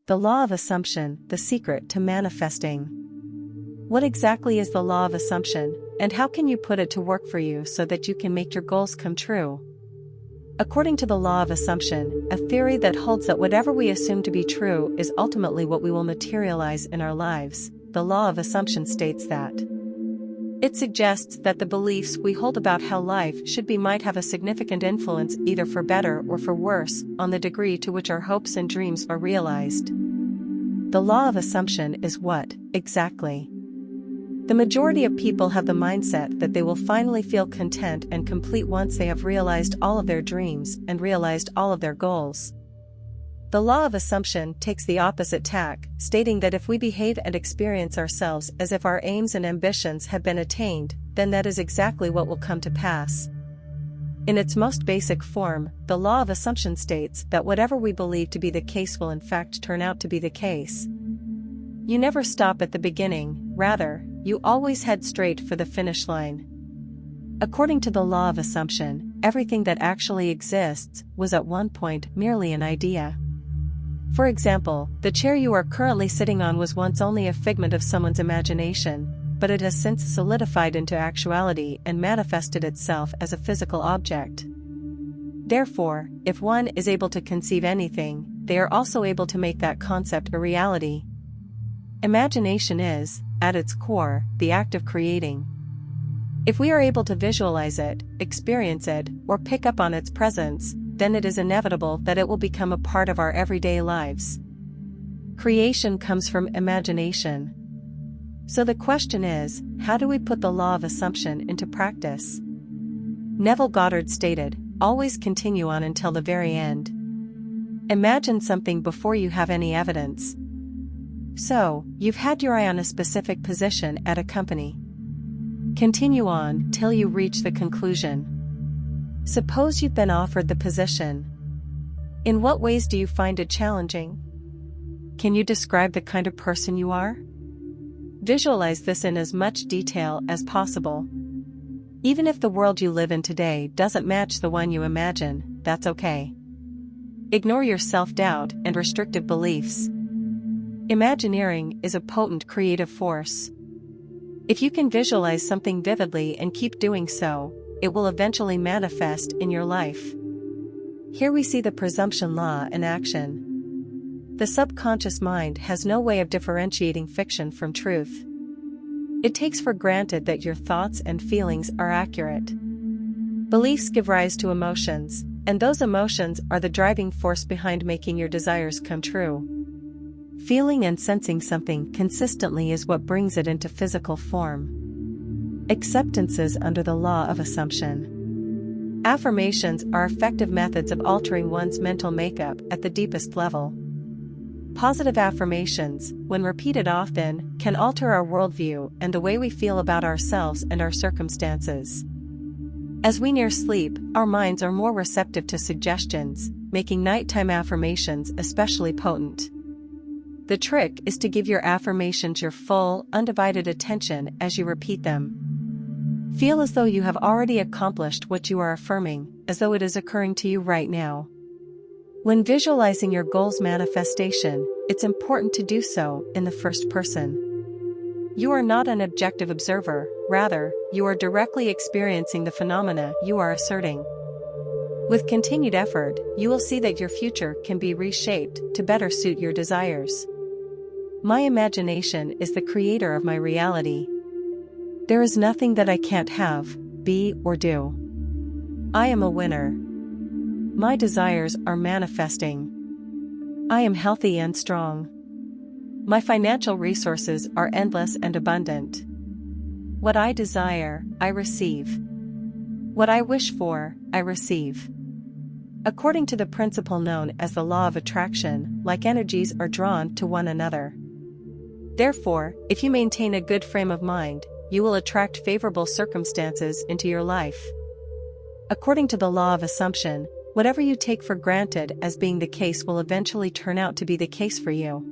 The law of assumption, the secret to manifesting. What exactly is the law of assumption, and how can you put it to work for you so that you can make your goals come true? According to the law of assumption, a theory that holds that whatever we assume to be true is ultimately what we will materialize in our lives, the law of assumption states that. It suggests that the beliefs we hold about how life should be might have a significant influence, either for better or for worse, on the degree to which our hopes and dreams are realized. The law of assumption is what, exactly? The majority of people have the mindset that they will finally feel content and complete once they have realized all of their dreams and realized all of their goals. The law of assumption takes the opposite tack, stating that if we behave and experience ourselves as if our aims and ambitions have been attained, then that is exactly what will come to pass. In its most basic form, the law of assumption states that whatever we believe to be the case will in fact turn out to be the case. You never stop at the beginning, rather, you always head straight for the finish line. According to the law of assumption, everything that actually exists was at one point merely an idea. For example, the chair you are currently sitting on was once only a figment of someone's imagination, but it has since solidified into actuality and manifested itself as a physical object. Therefore, if one is able to conceive anything, they are also able to make that concept a reality. Imagination is, at its core, the act of creating. If we are able to visualize it, experience it, or pick up on its presence, then it is inevitable that it will become a part of our everyday lives. Creation comes from imagination. So the question is, how do we put the law of assumption into practice? Neville Goddard stated, "Always continue on until the very end." Imagine something before you have any evidence. So, you've had your eye on a specific position at a company. Continue on till you reach the conclusion. Suppose you've been offered the position. In what ways do you find it challenging? Can you describe the kind of person you are? Visualize this in as much detail as possible. Even if the world you live in today doesn't match the one you imagine, that's okay. Ignore your self-doubt and restrictive beliefs. Imagineering is a potent creative force. If you can visualize something vividly and keep doing so, it will eventually manifest in your life. Here we see the presumption law in action. The subconscious mind has no way of differentiating fiction from truth. It takes for granted that your thoughts and feelings are accurate. Beliefs give rise to emotions, and those emotions are the driving force behind making your desires come true. Feeling and sensing something consistently is what brings it into physical form. Acceptances under the law of assumption. Affirmations are effective methods of altering one's mental makeup at the deepest level. Positive affirmations, when repeated often, can alter our worldview and the way we feel about ourselves and our circumstances. As we near sleep, our minds are more receptive to suggestions, making nighttime affirmations especially potent. The trick is to give your affirmations your full, undivided attention as you repeat them. Feel as though you have already accomplished what you are affirming, as though it is occurring to you right now. When visualizing your goal's manifestation, it's important to do so in the first person. You are not an objective observer, rather, you are directly experiencing the phenomena you are asserting. With continued effort, you will see that your future can be reshaped to better suit your desires. My imagination is the creator of my reality. There is nothing that I can't have, be, or do. I am a winner. My desires are manifesting. I am healthy and strong. My financial resources are endless and abundant. What I desire, I receive. What I wish for, I receive. According to the principle known as the law of attraction, like energies are drawn to one another. Therefore, if you maintain a good frame of mind, you will attract favorable circumstances into your life. According to the law of assumption, whatever you take for granted as being the case will eventually turn out to be the case for you.